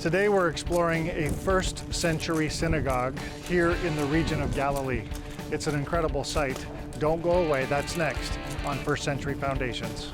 Today we're exploring a first century synagogue here in the region of Galilee. It's an incredible sight. Don't go away, that's next on First Century Foundations.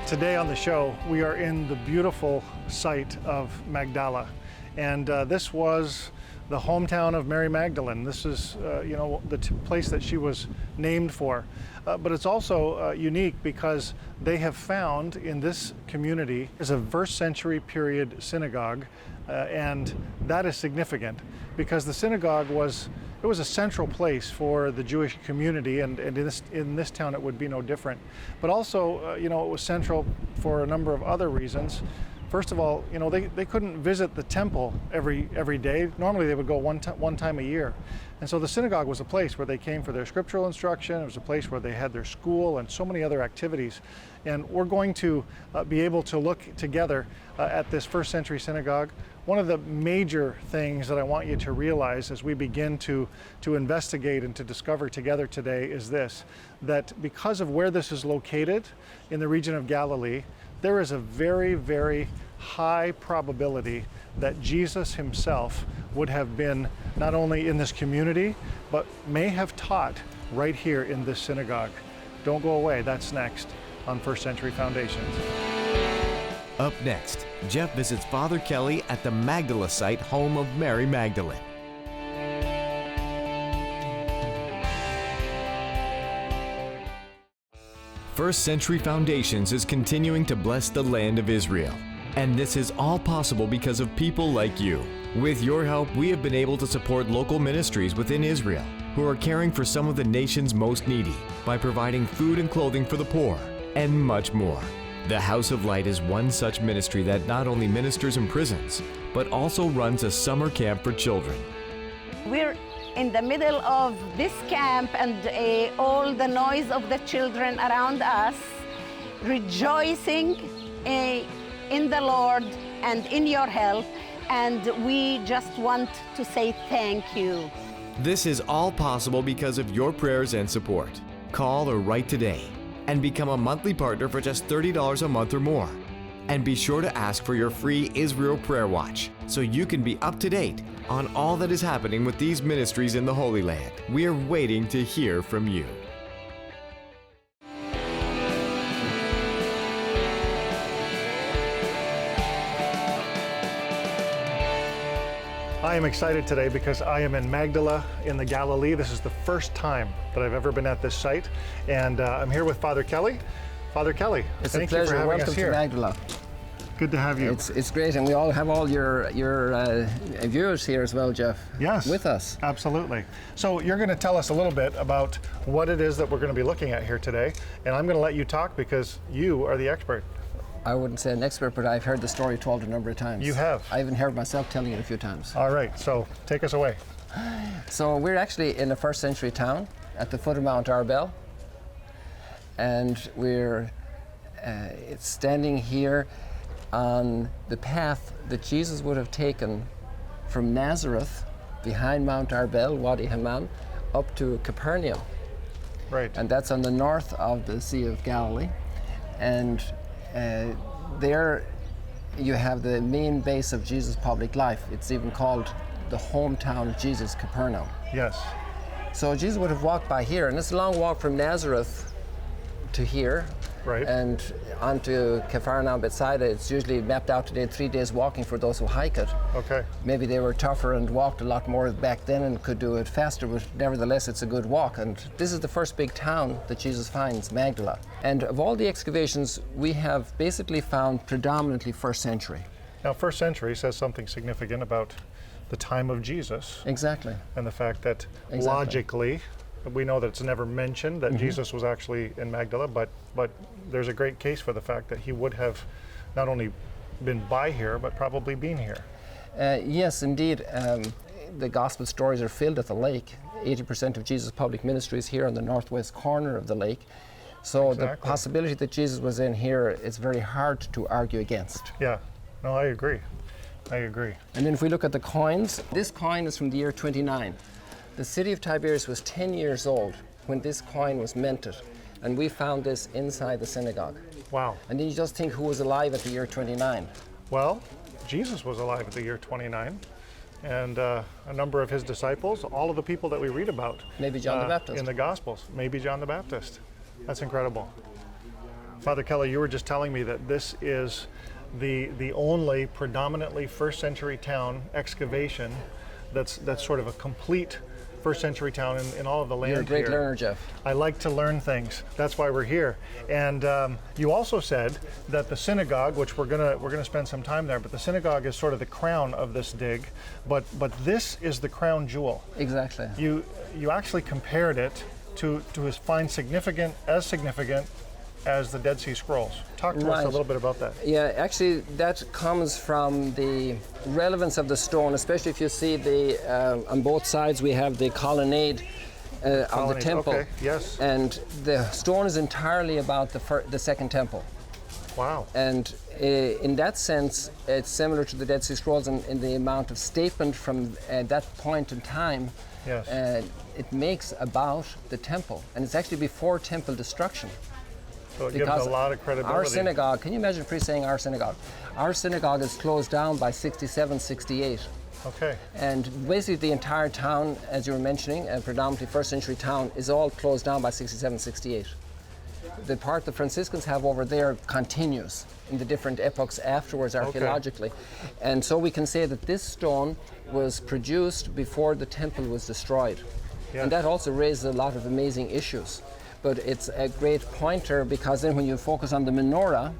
Today on the show, we are in the beautiful site of Magdala. And this was the hometown of Mary Magdalene. This is, the place that she was named for. But it's also unique because they have found in this community is a first century period synagogue. And that is significant because the synagogue was a central place for the Jewish community, and in this town it would be no different. But also, it was central for a number of other reasons. First of all, they couldn't visit the temple every day. Normally they would go one time a year. And so the synagogue was a place where they came for their scriptural instruction. It was a place where they had their school and so many other activities. And we're going to be able to look together at this first century synagogue. One of the major things that I want you to realize as we begin to investigate and to discover together today is this, that because of where this is located in the region of Galilee, there is a very, very high probability that Jesus himself would have been not only in this community, but may have taught right here in this synagogue. Don't go away, that's next on First Century Foundations. Up next, Jeff visits Father Kelly at the Magdala site, home of Mary Magdalene. First Century Foundations is continuing to bless the land of Israel. And this is all possible because of people like you. With your help, we have been able to support local ministries within Israel who are caring for some of the nation's most needy by providing food and clothing for the poor, and much more. The House of Light is one such ministry that not only ministers in prisons, but also runs a summer camp for children. We're in the middle of this camp and all the noise of the children around us, rejoicing in the Lord and in your help, and we just want to say thank you. This is all possible because of your prayers and support. Call or write today and become a monthly partner for just $30 a month or more. And be sure to ask for your free Israel Prayer Watch so you can be up to date on all that is happening with these ministries in the Holy Land. We are waiting to hear from you. I am excited today because I am in Magdala in the Galilee. This is the first time that I've ever been at this site, and I'm here with Father Kelly. Father Kelly, it's thank a pleasure. you for having Welcome us here. to Magdala. Good to have you. It's great, and we all have all your viewers here as well, Jeff. Yes, with us. Absolutely. So you're going to tell us a little bit about what it is that we're going to be looking at here today, and I'm going to let you talk because you are the expert. I wouldn't say an expert, but I've heard the story told a number of times. You have? I even heard myself telling it a few times. All right, so take us away. So we're actually in a first century town at the foot of Mount Arbel, and we're it's standing here on the path that Jesus would have taken from Nazareth, behind Mount Arbel, Wadi Hammam, up to Capernaum. Right. And that's on the north of the Sea of Galilee. And there you have the main base of Jesus' public life. It's even called the hometown of Jesus, Capernaum. Yes. So Jesus would have walked by here, and it's a long walk from Nazareth to here. Right. And onto Capernaum, Bethsaida. It's usually mapped out today 3 days walking for those who hike it. Okay. Maybe they were tougher and walked a lot more back then and could do it faster, but nevertheless it's a good walk. And this is the first big town that Jesus finds, Magdala. And of all the excavations, we have basically found predominantly first century. Now, first century says something significant about the time of Jesus. Exactly. And the fact that logically, we know that it's never mentioned that Jesus was actually in Magdala, but there's a great case for the fact that he would have not only been by here, but probably been here. Yes, indeed. The gospel stories are filled at the lake. 80% of Jesus' public ministry is here on the northwest corner of the lake. So Exactly. the possibility that Jesus was in here is very hard to argue against. Yeah, no, I agree. I agree. And then if we look at the coins, this coin is from the year 29. The city of Tiberias was 10 years old when this coin was minted, and we found this inside the synagogue. Wow. And then you just think who was alive at the year 29. Well, Jesus was alive at the year 29, and a number of his disciples, all of the people that we read about. Maybe John the Baptist. In the Gospels, maybe John the Baptist. That's incredible. Father Kelly, you were just telling me that this is the only predominantly first century town excavation that's sort of a complete first century town in all of the land here. You're a great learner, Jeff. I like to learn things. That's why we're here. And you also said that the synagogue, which we're gonna spend some time there, but the synagogue is sort of the crown of this dig. But this is the crown jewel. Exactly. You actually compared it to find significant as the Dead Sea Scrolls. Talk to us a little bit about that. Yeah, actually that comes from the relevance of the stone, especially if you see on both sides we have the colonnade of the temple. Okay, yes. And the stone is entirely about the second temple. Wow. And in that sense, it's similar to the Dead Sea Scrolls in the amount of statement from that point in time. Yes. It makes about the temple, and it's actually before temple destruction. So it gives a lot of credibility. Our synagogue, can you imagine a priest saying our synagogue? Our synagogue is closed down by 67, 68. Okay. And basically the entire town, as you were mentioning, a predominantly first century town, is all closed down by 67, 68. The part the Franciscans have over there continues in the different epochs afterwards archaeologically. Okay. And so we can say that this stone was produced before the temple was destroyed. Yes. And that also raises a lot of amazing issues. But it's a great pointer because then when you focus on the menorah,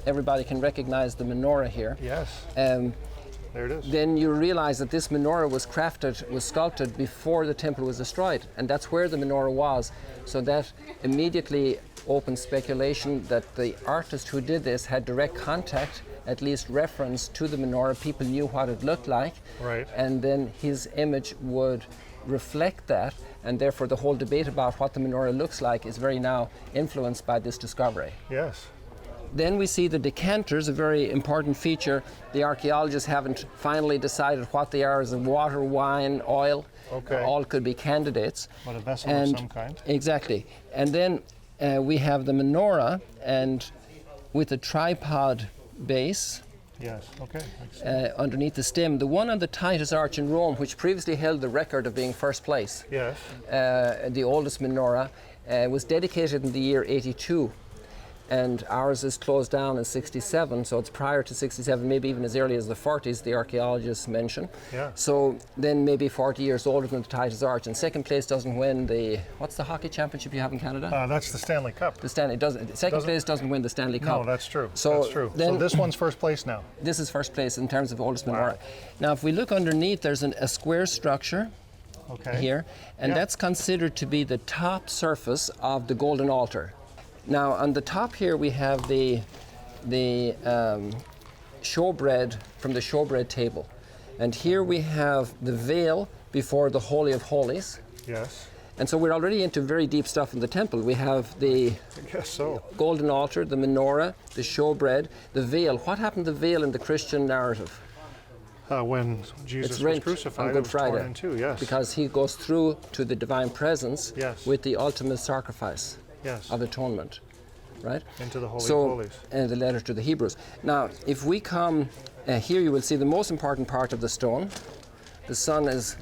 everybody can recognize the menorah here. Yes. There it is. Then you realize that this menorah was sculpted before the temple was destroyed, and that's where the menorah was. So that immediately opens speculation that the artist who did this had direct contact, at least reference to the menorah. People knew what it looked like, right? And then his image would reflect that, and therefore the whole debate about what the menorah looks like is very now influenced by this discovery. Yes. Then we see the decanters, a very important feature. The archaeologists haven't finally decided what they are, as in water, wine, oil. Okay. All could be candidates. But a vessel of some kind. Exactly. And then we have the menorah, and with a tripod base. Yes, okay. Underneath the stem. The one on the Titus Arch in Rome, which previously held the record of being first place. Yes. The oldest menorah, was dedicated in the year 82. And ours is closed down in 67, so it's prior to 67, maybe even as early as the 40s, the archaeologists mention. Yeah. So then maybe 40 years older than the Titus Arch. And second place doesn't win what's the hockey championship you have in Canada? That's the Stanley Cup. Second place doesn't win the Stanley Cup. No, that's true. So that's true. So this one's first place now. This is first place in terms of oldest menorah. Now, if we look underneath, there's a square structure. Okay. Here, and that's considered to be the top surface of the golden altar. Now, on the top here, we have the showbread from the showbread table. And here we have the veil before the Holy of Holies. Yes. And so we're already into very deep stuff in the temple. We have the golden altar, the menorah, the showbread, the veil. What happened to the veil in the Christian narrative? When Jesus was crucified, on Good Friday, torn in two, yes. Because he goes through to the divine presence with the ultimate sacrifice. Yes. Of atonement, right? Into the Holy of Holies. And the letter to the Hebrews. Now, if we come here, you will see the most important part of the stone. The sun is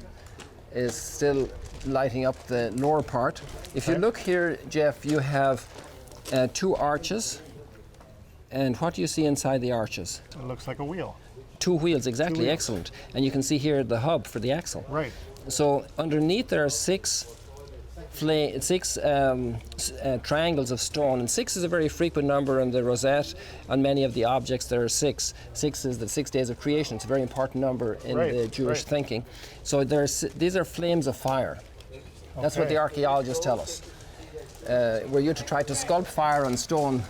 still lighting up the lower part. If you look here, Jeff, you have two arches. And what do you see inside the arches? It looks like a wheel. Two wheels, exactly. 2 wheels. Excellent. And you can see here the hub for the axle. Right. So underneath there are six triangles of stone, and 6 is a very frequent number in the rosette. On many of the objects there are 6. 6 is the 6 days of creation. It's a very important number in the Jewish thinking. So these are flames of fire. That's what the archaeologists tell us. Were you to try to sculpt fire on stone,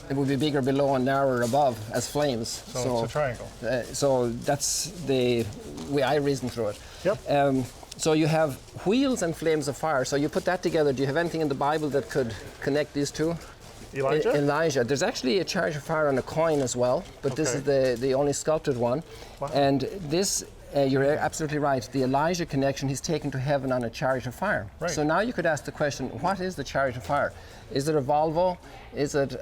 it would be bigger below and narrower above as flames. So it's a triangle. So that's the way I reason through it. Yep. So you have wheels and flames of fire. So you put that together. Do you have anything in the Bible that could connect these two? Elijah? Elijah. There's actually a charge of fire on a coin as well, but this is the only sculpted one. Wow. And this, you're absolutely right. The Elijah connection, he's taken to heaven on a chariot of fire. Right. So now you could ask the question, what is the chariot of fire? Is it a Volvo? Is it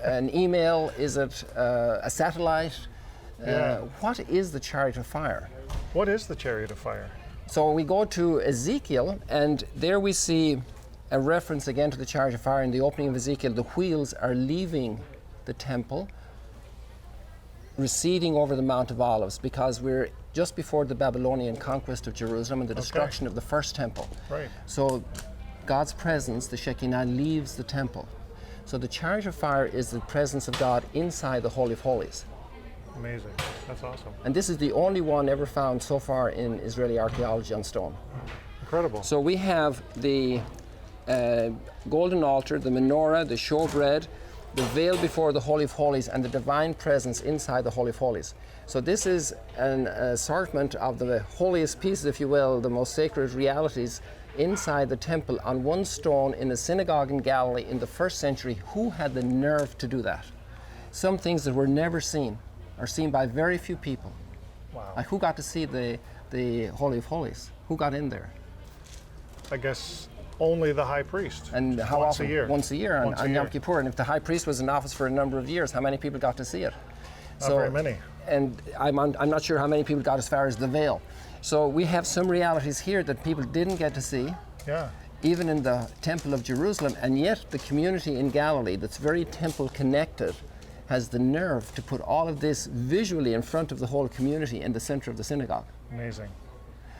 an email? Is it a satellite? What is the chariot of fire? What is the chariot of fire? So we go to Ezekiel, and there we see a reference again to the chariot of fire in the opening of Ezekiel. The wheels are leaving the temple, receding over the Mount of Olives, because we're just before the Babylonian conquest of Jerusalem and the destruction of the first temple. Right. So God's presence, the Shekinah, leaves the temple. So the chariot of fire is the presence of God inside the Holy of Holies. Amazing. That's awesome. And this is the only one ever found so far in Israeli archaeology on stone. Incredible. So we have the golden altar, the menorah, the showbread, the veil before the Holy of Holies, and the divine presence inside the Holy of Holies. So this is an assortment of the holiest pieces, if you will, the most sacred realities inside the temple on one stone in a synagogue in Galilee in the 1st century. Who had the nerve to do that? Some things that were never seen are seen by very few people. Wow. Like, who got to see the Holy of Holies? Who got in there? I guess only the high priest. And how once often? a year. Once a year on Once a Yom year. Kippur. And if the high priest was in office for a number of years, how many people got to see it? Not very many. And I'm not sure how many people got as far as the veil. So we have some realities here that people didn't get to see, Yeah. even in the Temple of Jerusalem, and yet the community in Galilee that's very temple connected has the nerve to put all of this visually in front of the whole community in the center of the synagogue. Amazing.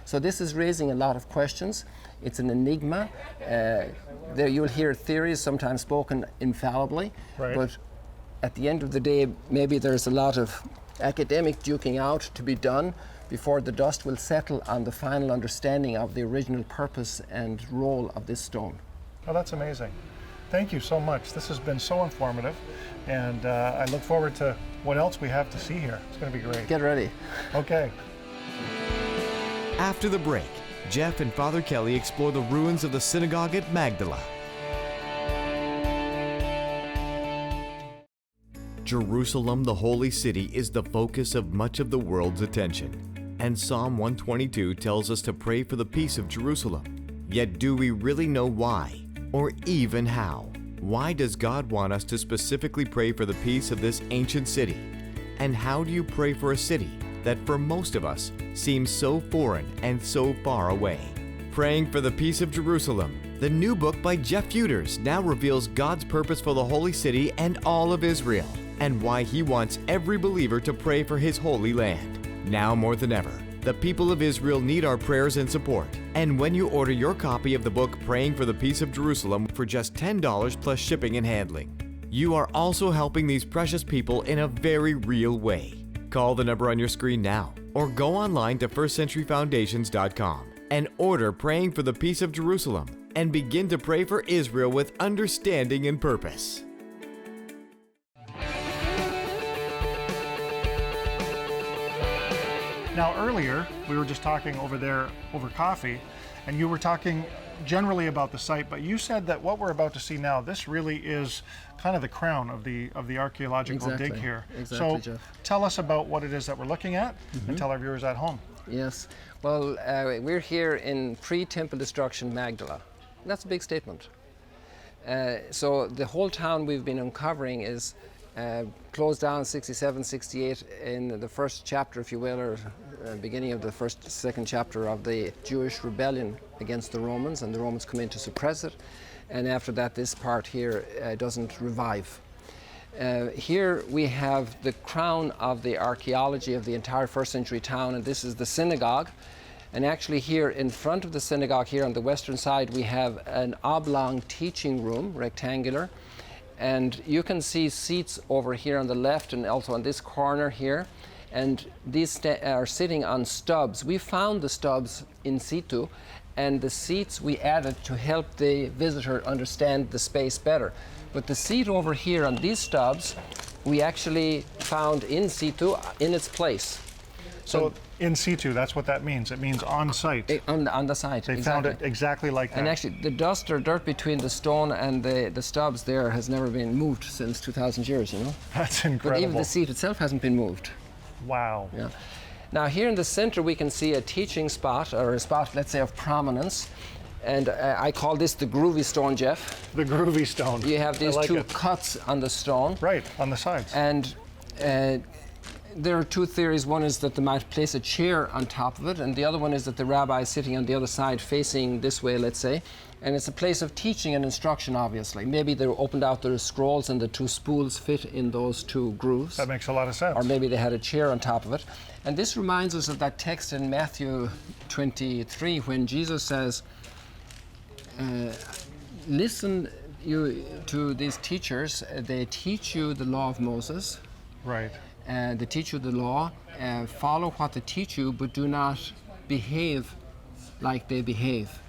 So this is raising a lot of questions. It's an enigma. There you'll hear theories sometimes spoken infallibly, Right. but at the end of the day, maybe there's a lot of academic duking out to be done before the dust will settle on the final understanding of the original purpose and role of this stone. Oh, that's amazing. Thank you so much. This has been so informative, and I look forward to what else we have to see here. It's going to be great. Get ready. Okay. After the break, Jeff and Father Kelly explore the ruins of the synagogue at Magdala. Jerusalem, the holy city, is the focus of much of the world's attention. And Psalm 122 tells us to pray for the peace of Jerusalem. Yet do we really know why, or even how? Why does God want us to specifically pray for the peace of this ancient city? And how do you pray for a city that for most of us seems so foreign and so far away? Praying for the Peace of Jerusalem, the new book by Jeff Futers, now reveals God's purpose for the holy city and all of Israel, and why he wants every believer to pray for his holy land. Now more than ever, the people of Israel need our prayers and support. And when you order your copy of the book Praying for the Peace of Jerusalem for just $10 plus shipping and handling, you are also helping these precious people in a very real way. Call the number on your screen now, or go online to firstcenturyfoundations.com and order Praying for the Peace of Jerusalem, and begin to pray for Israel with understanding and purpose. Now, earlier, we were just talking over there over coffee, and you were talking generally about the site, but you said that what we're about to see now, this really is kind of the crown of the archaeological dig here. Exactly, so Jeff. tell us about what it is that we're looking at, and tell our viewers at home. Yes. Well, we're here in pre-temple destruction Magdala. That's a big statement. So the whole town we've been uncovering is closed down 67, 68 in the first chapter, if you will, or beginning of the second chapter of the Jewish rebellion against the Romans, and the Romans come in to suppress it. And after that, this part here doesn't revive. Here we have the crown of the archaeology of the entire first century town, and this is the synagogue. And actually here in front of the synagogue, here on the western side, we have an oblong teaching room, rectangular. And you can see seats over here on the left and also on this corner here. And these are sitting on stubs. We found the stubs in situ, and the seats we added to help the visitor understand the space better. But the seat over here on these stubs, we actually found in situ, in its place. So in situ, that's what that means. It means on site. On the site, They exactly. found it exactly like that. And actually, the dust or dirt between the stone and the stubs there has never been moved since 2,000 years, you know? That's But incredible. even the seat itself hasn't been moved. Wow. Yeah. Now here in the center we can see a teaching spot, or a spot, let's say, of prominence. And I call this the groovy stone, Jeff. The groovy stone. You have these I like two it. cuts on the stone. Right, on the sides. And there are two theories. One is that they might place a chair on top of it, and the other one is that the rabbi is sitting on the other side facing this way, let's say. And it's a place of teaching and instruction, obviously. Maybe they opened out their scrolls and the two spools fit in those two grooves. That makes a lot of sense. Or maybe they had a chair on top of it. And this reminds us of that text in Matthew 23 when Jesus says, listen you to these teachers, they teach you the law of Moses, Right. and they teach you the law, follow what they teach you, but do not behave like they behave.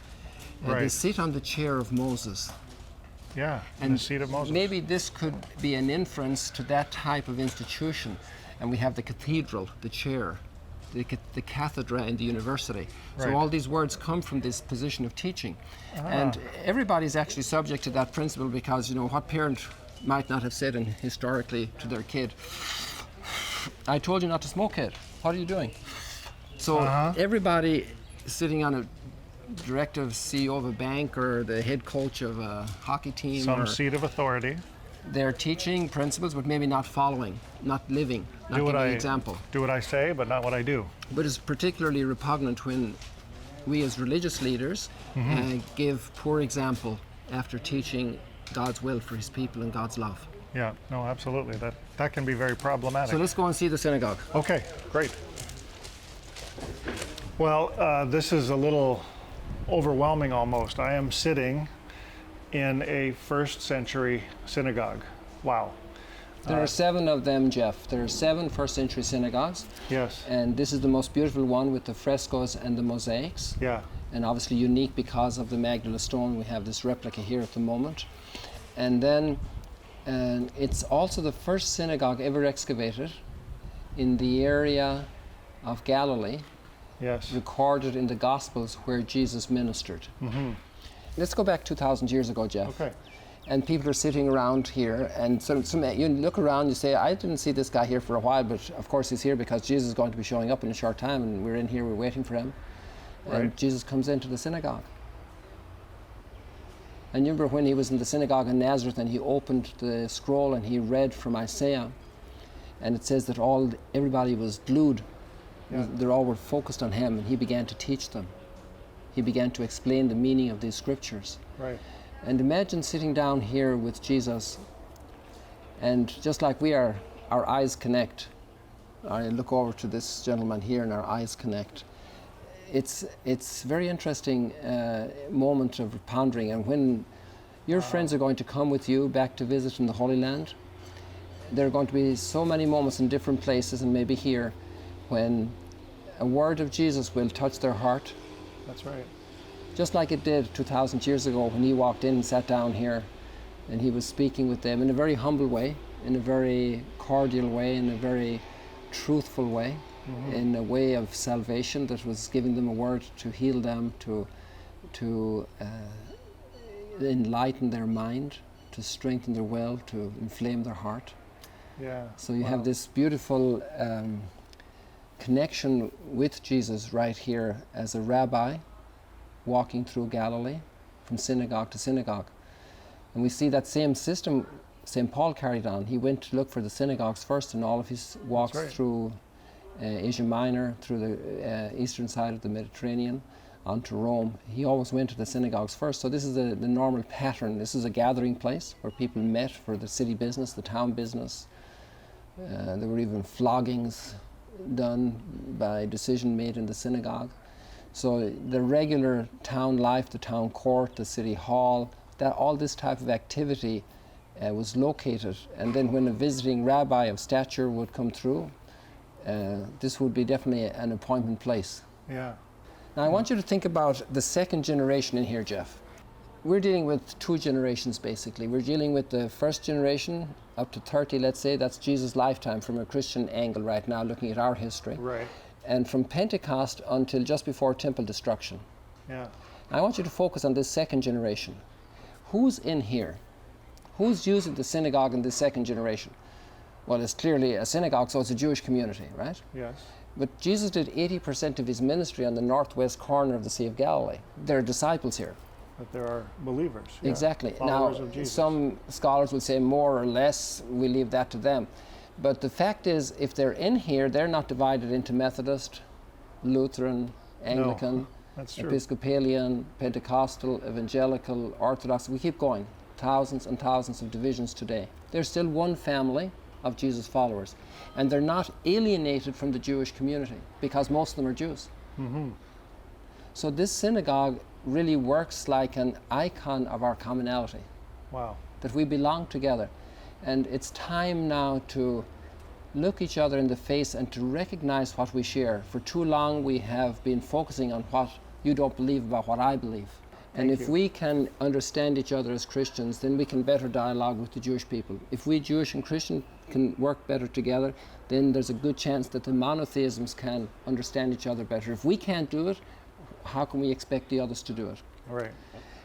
They Right. sit on the chair of Moses. Yeah, in the seat of Moses. Maybe this could be an inference to that type of institution. And we have the cathedral, the chair, the cathedra in the university. Right. So all these words come from this position of teaching. And everybody's actually subject to that principle because, you know, what parent might not have said historically to their kid, I told you not to smoke, kid. What are you doing? So everybody sitting on a directive CEO of a bank or the head coach of a hockey team, Some or seat of authority. they're teaching principles but maybe not following, not living, not Do what giving I an example. do what I say, but not what I do. But it's particularly repugnant when we as religious leaders give poor example after teaching God's will for his people and God's love. Yeah, no, absolutely. That can be very problematic. So let's go and see the synagogue. Okay, great. Well, this is a little overwhelming almost. I am sitting in a first century synagogue. Wow. There are 7 of them, Jeff. There are 7 first century synagogues, Yes. and this is the most beautiful one with the frescoes and the mosaics. Yeah. And obviously unique because of the Magdala Stone. We have this replica here at the moment. And then it's also the first synagogue ever excavated in the area of Galilee, Yes. recorded in the Gospels where Jesus ministered. Let's go back 2,000 years ago, Jeff. Okay. And people are sitting around here, and you look around, you say, I didn't see this guy here for a while, but of course he's here because Jesus is going to be showing up in a short time, and we're in here, we're waiting for him. And Right. Jesus comes into the synagogue. And you remember when he was in the synagogue in Nazareth and he opened the scroll and he read from Isaiah, and it says that everybody was glued. Yeah. They all were focused on him, and he began to teach them. He began to explain the meaning of these scriptures. Right. And imagine sitting down here with Jesus, and just like we are, our eyes connect. I look over to this gentleman here and our eyes connect. It's a very interesting moment of pondering. And when your friends are going to come with you back to visit in the Holy Land, there are going to be so many moments in different places, and maybe here, when a word of Jesus will touch their heart, That's right. just like it did 2,000 years ago when he walked in and sat down here and he was speaking with them in a very humble way, in a very cordial way, in a very truthful way, in a way of salvation that was giving them a word to heal them, to enlighten their mind, to strengthen their will, to inflame their heart. Yeah. So you Wow. have this beautiful connection with Jesus right here as a rabbi walking through Galilee from synagogue to synagogue. And we see that same system St. Paul carried on. He went to look for the synagogues first in all of his walks right. through Asia Minor, through the eastern side of the Mediterranean, onto Rome. He always went to the synagogues first. So this is the normal pattern. This is a gathering place where people met for the city business, the town business. There were even floggings done by decision made in the synagogue. So the regular town life, the town court, the city hall, all this type of activity was located. And then when a visiting rabbi of stature would come through, this would be definitely an appointment place. Yeah. Now I want you to think about the second generation in here, Jeff. we're dealing with two generations, basically. We're dealing with the first generation, up to 30, let's say. That's Jesus' lifetime from a Christian angle right now, looking at our history. Right. And from Pentecost until just before temple destruction. Yeah. I want you to focus on this second generation. Who's in here? Who's using the synagogue in this second generation? Well, it's clearly a synagogue, so it's a Jewish community, right? Yes. But Jesus did 80% of his ministry on the northwest corner of the Sea of Galilee. There are disciples here. That there are believers. Yeah. Exactly. Followers Now, of Jesus. some scholars will say more or less, we leave that to them. But the fact is, if they're in here, they're not divided into Methodist, Lutheran, Anglican, That's true. Episcopalian, Pentecostal, Evangelical, Orthodox. We keep going. Thousands and thousands of divisions today. There's still one family of Jesus' followers. And they're not alienated from the Jewish community because most of them are Jews. Mm-hmm. So this synagogue really works like an icon of our commonality, Wow. that we belong together. And it's time now to look each other in the face and to recognize what we share. For too long we have been focusing on what you don't believe about what I believe. And Thank if you. we can understand each other as Christians, then we can better dialogue with the Jewish people. If we Jewish and Christian can work better together, then there's a good chance that the monotheisms can understand each other better. If we can't do it, how can we expect the others to do it? Right.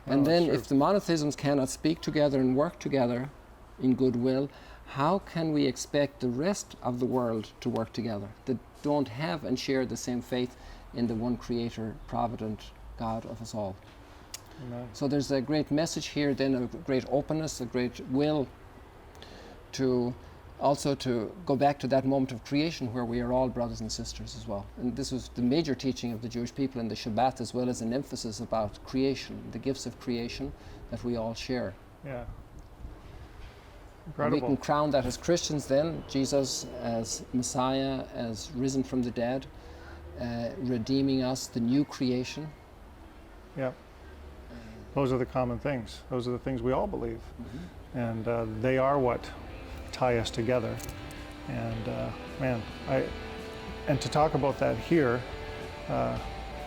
And No, then that's if the monotheisms cannot speak together and work together in goodwill, how can we expect the rest of the world to work together that don't have and share the same faith in the one creator, provident God of us all? Amen. So there's a great message here, then a great openness, a great will to also to go back to that moment of creation where we are all brothers and sisters as well. And this was the major teaching of the Jewish people in the Shabbat, as well as an emphasis about creation, the gifts of creation that we all share. Yeah. And Incredible. we can crown that as Christians then, Jesus as Messiah, as risen from the dead, redeeming us, the new creation. Yeah. Those are the common things. Those are the things we all believe. Mm-hmm. And they are what tie us together. And man, and to talk about that here,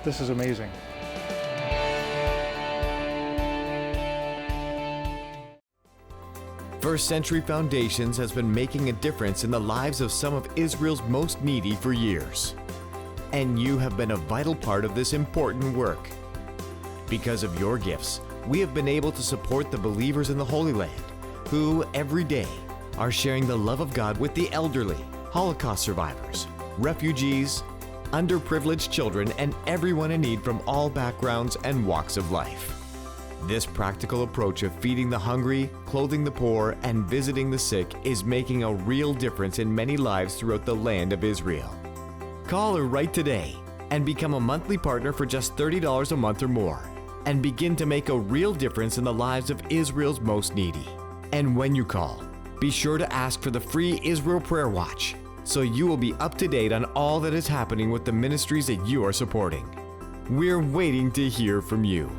this is amazing. First Century Foundations has been making a difference in the lives of some of Israel's most needy for years. And you have been a vital part of this important work. Because of your gifts, we have been able to support the believers in the Holy Land, who every day are sharing the love of God with the elderly, Holocaust survivors, refugees, underprivileged children, and everyone in need from all backgrounds and walks of life. This practical approach of feeding the hungry, clothing the poor, and visiting the sick is making a real difference in many lives throughout the land of Israel. Call or write today and become a monthly partner for just $30 a month or more, and begin to make a real difference in the lives of Israel's most needy. And when you call, be sure to ask for the free Israel Prayer Watch, so you will be up to date on all that is happening with the ministries that you are supporting. We're waiting to hear from you.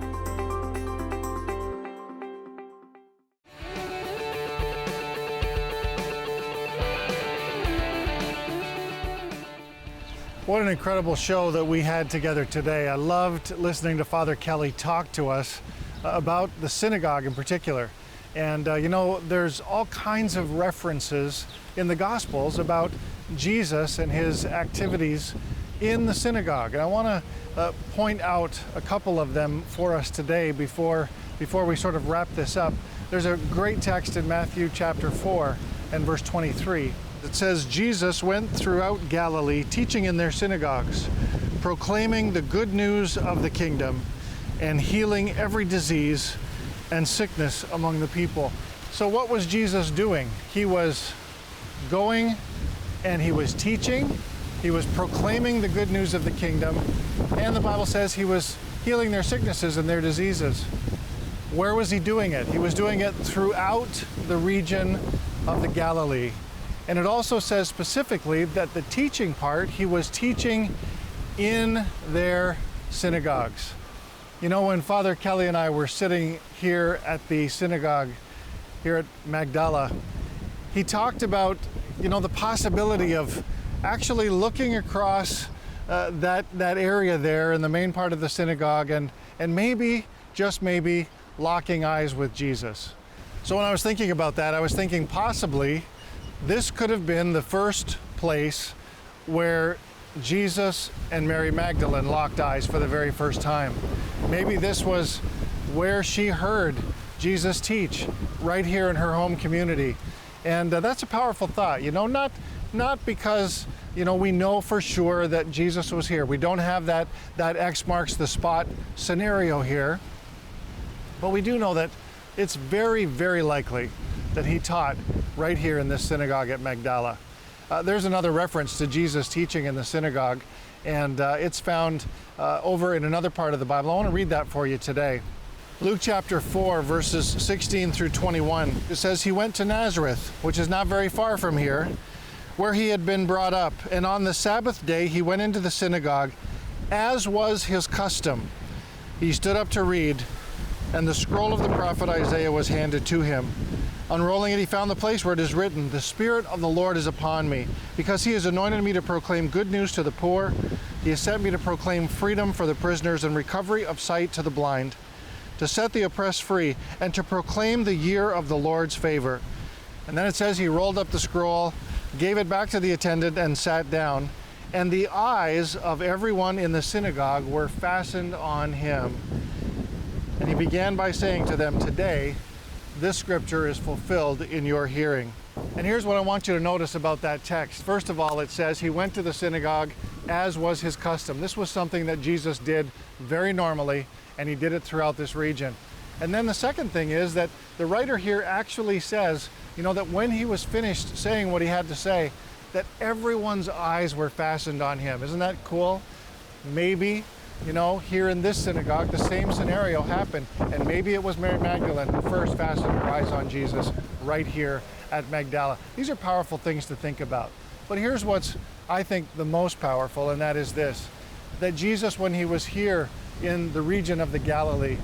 What an incredible show that we had together today. I loved listening to Father Kelly talk to us about the synagogue in particular. And you know, there's all kinds of references in the Gospels about Jesus and his activities in the synagogue. And I want to point out a couple of them for us today before we sort of wrap this up. There's a great text in Matthew chapter 4 and verse 23. It says, Jesus went throughout Galilee, teaching in their synagogues, proclaiming the good news of the kingdom, and healing every disease and sickness among the people. So what was Jesus doing? He was going and he was teaching, he was proclaiming the good news of the kingdom, and the Bible says he was healing their sicknesses and their diseases. Where was he doing it? He was doing it throughout the region of the Galilee. And it also says specifically that the teaching part, he was teaching in their synagogues. You know, when Father Kelly and I were sitting here at the synagogue here at Magdala, he talked about, you know, the possibility of actually looking across that area there in the main part of the synagogue and maybe, just maybe, locking eyes with Jesus. So when I was thinking about that, I was thinking possibly this could have been the first place where Jesus and Mary Magdalene locked eyes for the very first time. Maybe this was where she heard Jesus teach, right here in her home community. And that's a powerful thought, not because, we know for sure that Jesus was here. We don't have that X marks the spot scenario here, but we do know that it's very, very likely that he taught right here in this synagogue at Magdala. There's another reference to Jesus teaching in the synagogue, and it's found over in another part of the Bible. I want to read that for you today. Luke chapter 4, verses 16 through 21. It says, "He went to Nazareth, which is not very far from here, where he had been brought up. And on the Sabbath day he went into the synagogue, as was his custom. He stood up to read, and the scroll of the prophet Isaiah was handed to him. Unrolling it, he found the place where it is written, 'The Spirit of the Lord is upon me, because he has anointed me to proclaim good news to the poor. He has sent me to proclaim freedom for the prisoners and recovery of sight to the blind, to set the oppressed free, and to proclaim the year of the Lord's favor.'" And then it says he rolled up the scroll, gave it back to the attendant, and sat down. And the eyes of everyone in the synagogue were fastened on him. And he began by saying to them, "Today, this scripture is fulfilled in your hearing." And here's what I want you to notice about that text. First of all, it says he went to the synagogue as was his custom. This was something that Jesus did very normally, and he did it throughout this region. And then the second thing is that the writer here actually says, that when he was finished saying what he had to say, that everyone's eyes were fastened on him. Isn't that cool? Maybe, here in this synagogue, the same scenario happened. And maybe it was Mary Magdalene who first fastened her eyes on Jesus right here at Magdala. These are powerful things to think about. But here's what's, I think, the most powerful, and that is this, that Jesus, when he was here in the region of the Galilee,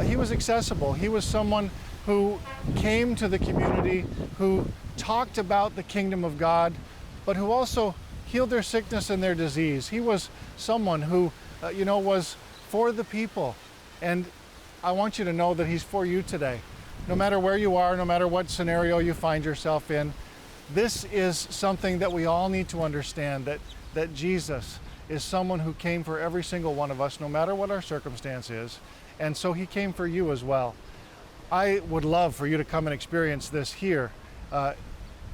he was accessible. He was someone who came to the community, who talked about the kingdom of God, but who also healed their sickness and their disease. He was someone who, was for the people. And I want you to know that he's for you today. No matter where you are, no matter what scenario you find yourself in, this is something that we all need to understand, that Jesus is someone who came for every single one of us, no matter what our circumstance is. And so he came for you as well. I would love for you to come and experience this here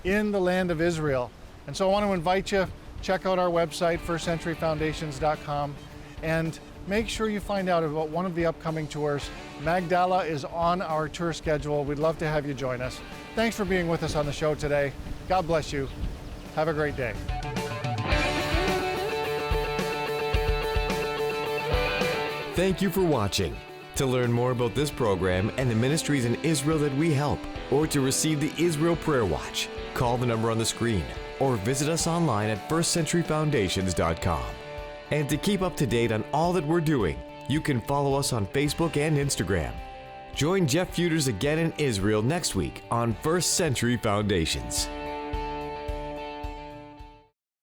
in the land of Israel. And so I want to invite you, check out our website, firstcenturyfoundations.com, and make sure you find out about one of the upcoming tours. Magdala is on our tour schedule. We'd love to have you join us. Thanks for being with us on the show today. God bless you. Have a great day. Thank you for watching. To learn more about this program and the ministries in Israel that we help, or to receive the Israel Prayer Watch, call the number on the screen or visit us online at firstcenturyfoundations.com. And to keep up to date on all that we're doing, you can follow us on Facebook and Instagram. Join Jeff Futers again in Israel next week on First Century Foundations.